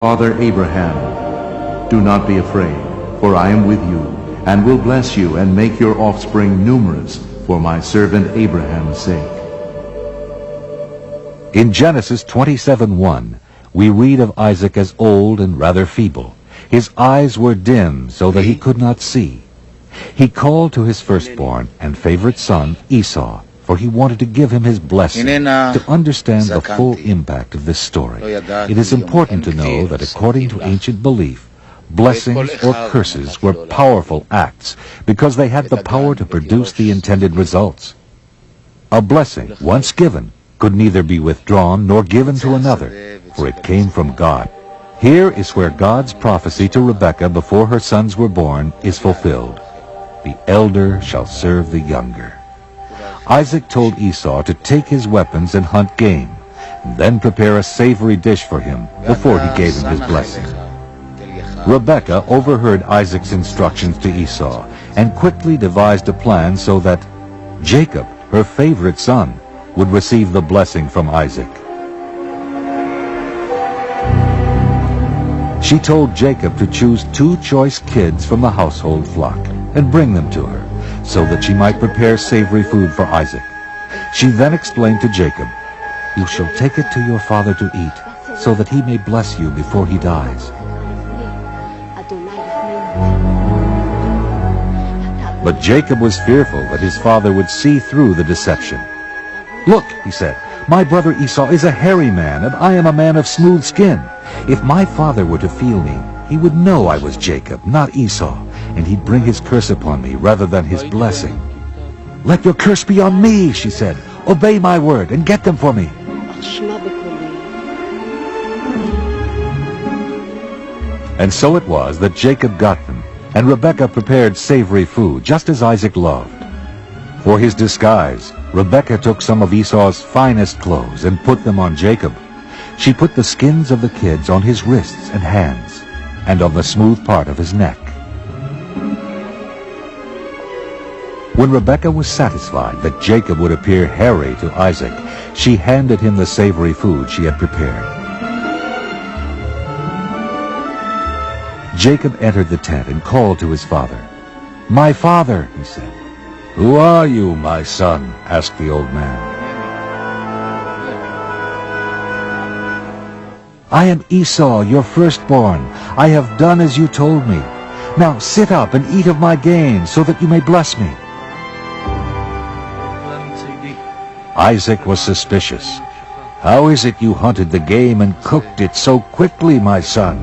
Father Abraham, do not be afraid, for I am with you, and will bless you and make your offspring numerous for my servant Abraham's sake. In Genesis 27:1, we read of Isaac as old and rather feeble. His eyes were dim so that he could not see. He called to his firstborn and favorite son, Esau, for he wanted to give him his blessing. To understand the full impact of this story, it is important to know that according to ancient belief, blessings or curses were powerful acts because they had the power to produce the intended results. A blessing, once given, could neither be withdrawn nor given to another, for it came from God. Here is where God's prophecy to Rebekah before her sons were born is fulfilled. The elder shall serve the younger. Isaac told Esau to take his weapons and hunt game, and then prepare a savory dish for him before he gave him his blessing. Rebekah overheard Isaac's instructions to Esau and quickly devised a plan so that Jacob, her favorite son, would receive the blessing from Isaac. She told Jacob to choose 2 choice kids from the household flock and bring them to her, so that she might prepare savory food for Isaac. She then explained to Jacob, "You shall take it to your father to eat, so that he may bless you before he dies." But Jacob was fearful that his father would see through the deception. "Look," he said, "my brother Esau is a hairy man, and I am a man of smooth skin. If my father were to feel me, he would know I was Jacob, not Esau, and he'd bring his curse upon me rather than his blessing." "Let your curse be on me," she said. "Obey my word and get them for me." And so it was that Jacob got them, and Rebekah prepared savory food, just as Isaac loved. For his disguise, Rebekah took some of Esau's finest clothes and put them on Jacob. She put the skins of the kids on his wrists and hands, and on the smooth part of his neck. When Rebekah was satisfied that Jacob would appear hairy to Isaac, she handed him the savory food she had prepared. Jacob entered the tent and called to his father. "My father," he said. "Who are you, my son?" asked the old man. "I am Esau, your firstborn. I have done as you told me. Now sit up and eat of my game, so that you may bless me." Isaac was suspicious. "How is it you hunted the game and cooked it so quickly, my son?"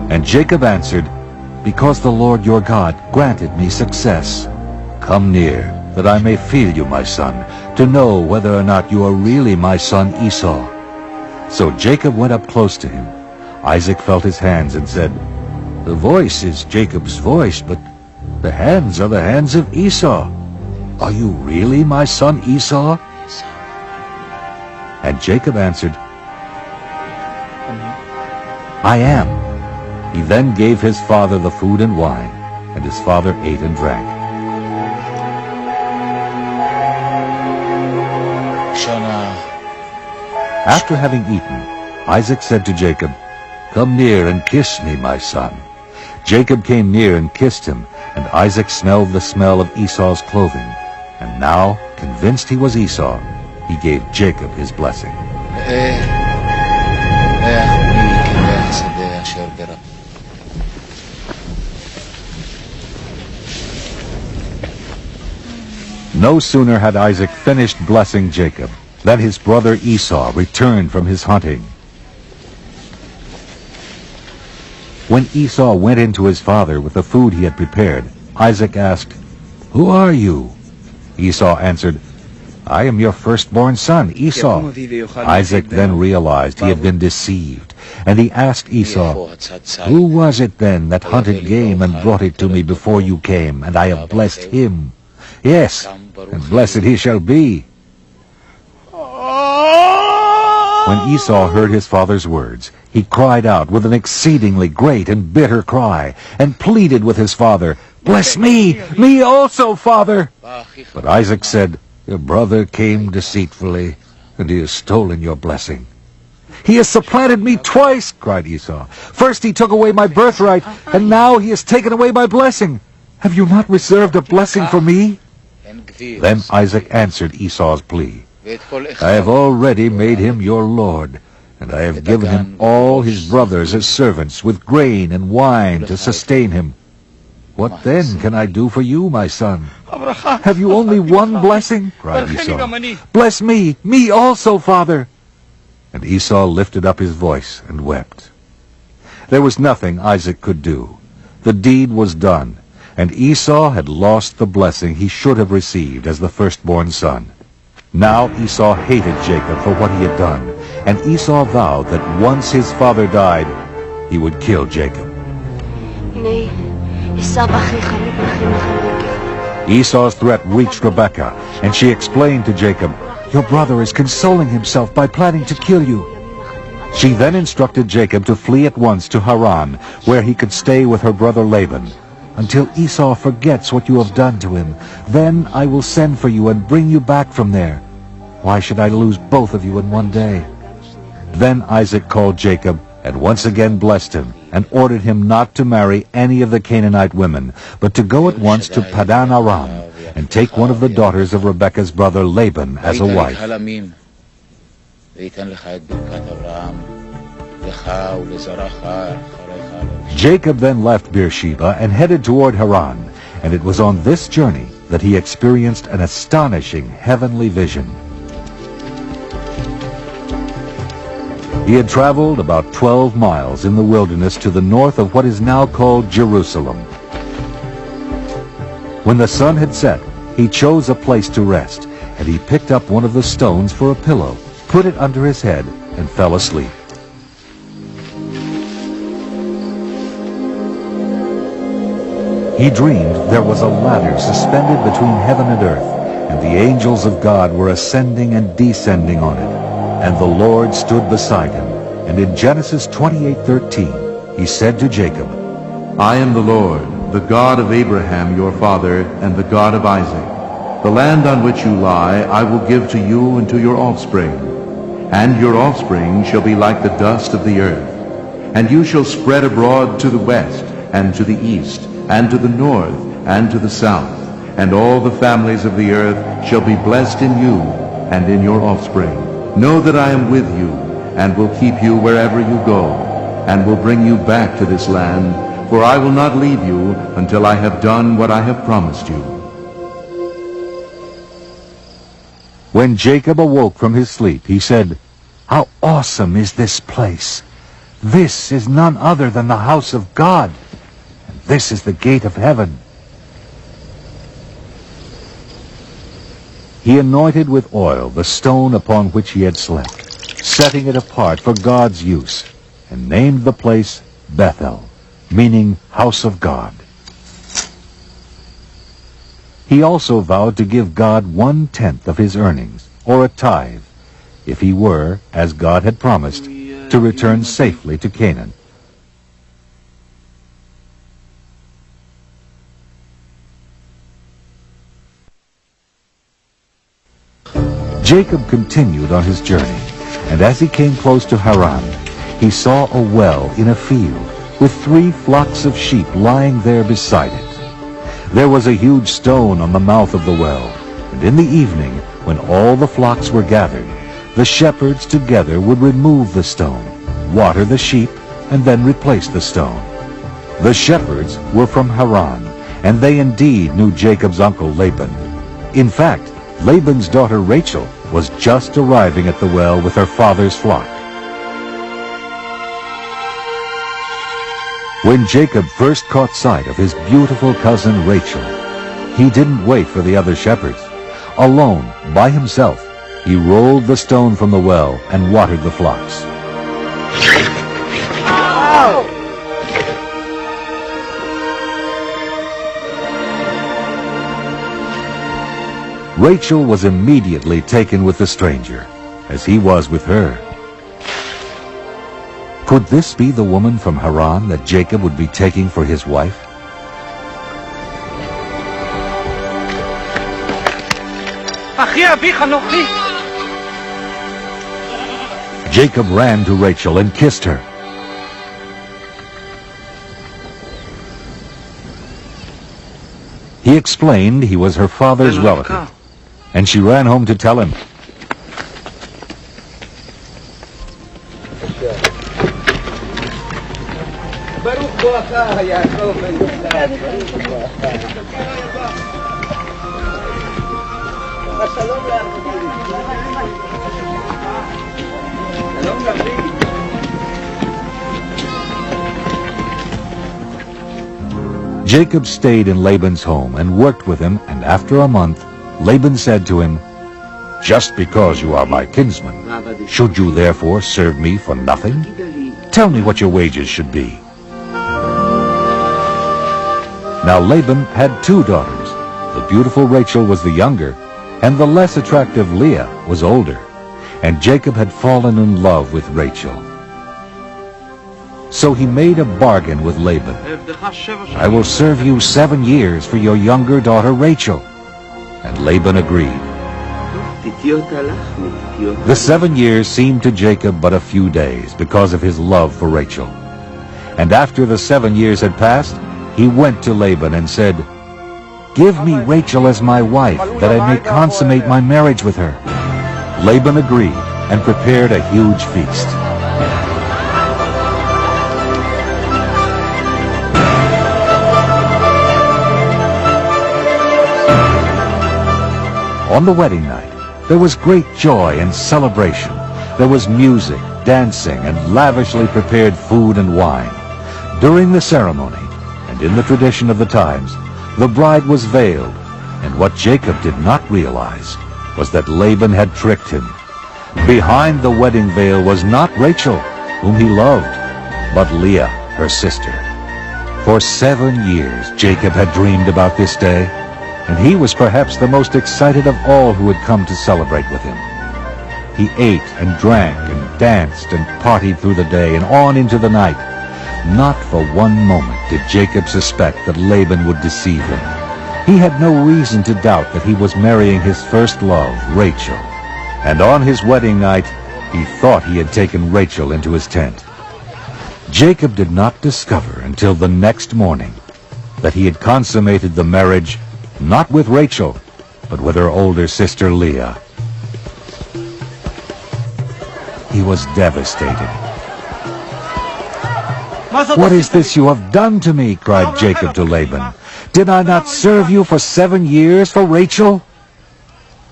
And Jacob answered, "Because the Lord your God granted me success. Come near, that I may feel you, my son, to know whether or not you are really my son Esau." So Jacob went up close to him. Isaac felt his hands and said, "The voice is Jacob's voice, but the hands are the hands of Esau. Are you really my son Esau?" And Jacob answered, "I am." He then gave his father the food and wine, and his father ate and drank. After having eaten, Isaac said to Jacob, "Come near and kiss me, my son." Jacob came near and kissed him, and Isaac smelled the smell of Esau's clothing. And now, convinced he was Esau, he gave Jacob his blessing. No sooner had Isaac finished blessing Jacob than his brother Esau returned from his hunting. When Esau went in to his father with the food he had prepared, Isaac asked, "Who are you?" Esau answered, "I am your firstborn son, Esau." Isaac then realized he had been deceived, and he asked Esau, "Who was it then that hunted game and brought it to me before you came, and I have blessed him? Yes, and blessed he shall be." When Esau heard his father's words, he cried out with an exceedingly great and bitter cry, and pleaded with his father, "Bless me, me also, father." But Isaac said, "Your brother came deceitfully, and he has stolen your blessing." He has supplanted me twice, cried Esau. First he took away my birthright, and now he has taken away my blessing. Have you not reserved a blessing for me? Then Isaac answered Esau's plea. I have already made him your lord, and I have given him all his brothers as servants, with grain and wine to sustain him. What then can I do for you, my son? Have you only one blessing? Cried Esau. Bless me also, father. And Esau lifted up his voice and wept. There was nothing Isaac could do. The deed was done, and Esau had lost the blessing he should have received as the firstborn son. Now Esau hated Jacob for what he had done, and Esau vowed that once his father died, he would kill Jacob. Esau's threat reached Rebekah, and she explained to Jacob, "Your brother is consoling himself by planning to kill you." She then instructed Jacob to flee at once to Haran, where he could stay with her brother Laban. "Until Esau forgets what you have done to him, then I will send for you and bring you back from there. Why should I lose both of you in one day?" Then Isaac called Jacob and once again blessed him, and ordered him not to marry any of the Canaanite women, but to go at once to Padan Aram and take one of the daughters of Rebekah's brother Laban as a wife. Jacob then left Beersheba and headed toward Haran, and it was on this journey that he experienced an astonishing heavenly vision. He had traveled about 12 miles in the wilderness to the north of what is now called Jerusalem. When the sun had set, he chose a place to rest, and he picked up one of the stones for a pillow, put it under his head, and fell asleep. He dreamed there was a ladder suspended between heaven and earth, and the angels of God were ascending and descending on it. And the Lord stood beside him. And in Genesis 28:13, he said to Jacob, I am the Lord, the God of Abraham your father, and the God of Isaac. The land on which you lie I will give to you and to your offspring. And your offspring shall be like the dust of the earth. And you shall spread abroad to the west, and to the east, and to the north, and to the south. And all the families of the earth shall be blessed in you and in your offspring. Know that I am with you, and will keep you wherever you go, and will bring you back to this land, for I will not leave you until I have done what I have promised you. When Jacob awoke from his sleep, he said, How awesome is this place! This is none other than the house of God, and this is the gate of heaven. He anointed with oil the stone upon which he had slept, setting it apart for God's use, and named the place Bethel, meaning house of God. He also vowed to give God 1/10 of his earnings, or a tithe, if he were, as God had promised, to return safely to Canaan. Jacob continued on his journey, and as he came close to Haran, he saw a well in a field, with 3 flocks of sheep lying there beside it. There was a huge stone on the mouth of the well, and in the evening, when all the flocks were gathered, the shepherds together would remove the stone, water the sheep, and then replace the stone. The shepherds were from Haran, and they indeed knew Jacob's uncle Laban. In fact, Laban's daughter Rachel was just arriving at the well with her father's flock. When Jacob first caught sight of his beautiful cousin Rachel, he didn't wait for the other shepherds. Alone, by himself, he rolled the stone from the well and watered the flocks. Rachel was immediately taken with the stranger, as he was with her. Could this be the woman from Haran that Jacob would be taking for his wife? Jacob ran to Rachel and kissed her. He explained he was her father's relative, and she ran home to tell him. Jacob stayed in Laban's home and worked with him, and after a month, Laban said to him, "Just because you are my kinsman, should you therefore serve me for nothing? Tell me what your wages should be." Now Laban had 2 daughters. The beautiful Rachel was the younger, and the less attractive Leah was older, and Jacob had fallen in love with Rachel. So he made a bargain with Laban. "I will serve you 7 years for your younger daughter Rachel." And Laban agreed. The 7 years seemed to Jacob but a few days because of his love for Rachel. And after the 7 years had passed, he went to Laban and said, "Give me Rachel as my wife, that I may consummate my marriage with her." Laban agreed and prepared a huge feast. On the wedding night, there was great joy and celebration. There was music, dancing, and lavishly prepared food and wine. During the ceremony, and in the tradition of the times, the bride was veiled, and what Jacob did not realize was that Laban had tricked him. Behind the wedding veil was not Rachel, whom he loved, but Leah, her sister. For 7 years Jacob had dreamed about this day, and he was perhaps the most excited of all who had come to celebrate with him. He ate and drank and danced and partied through the day and on into the night. Not for one moment did Jacob suspect that Laban would deceive him. He had no reason to doubt that he was marrying his first love, Rachel. And on his wedding night, he thought he had taken Rachel into his tent. Jacob did not discover until the next morning that he had consummated the marriage not with Rachel, but with her older sister Leah. He was devastated. "What is this you have done to me?" cried Jacob to Laban. "Did I not serve you for 7 years for Rachel?"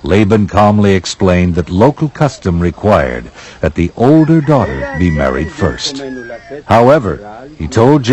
Laban calmly explained that local custom required that the older daughter be married first. However, he told Jacob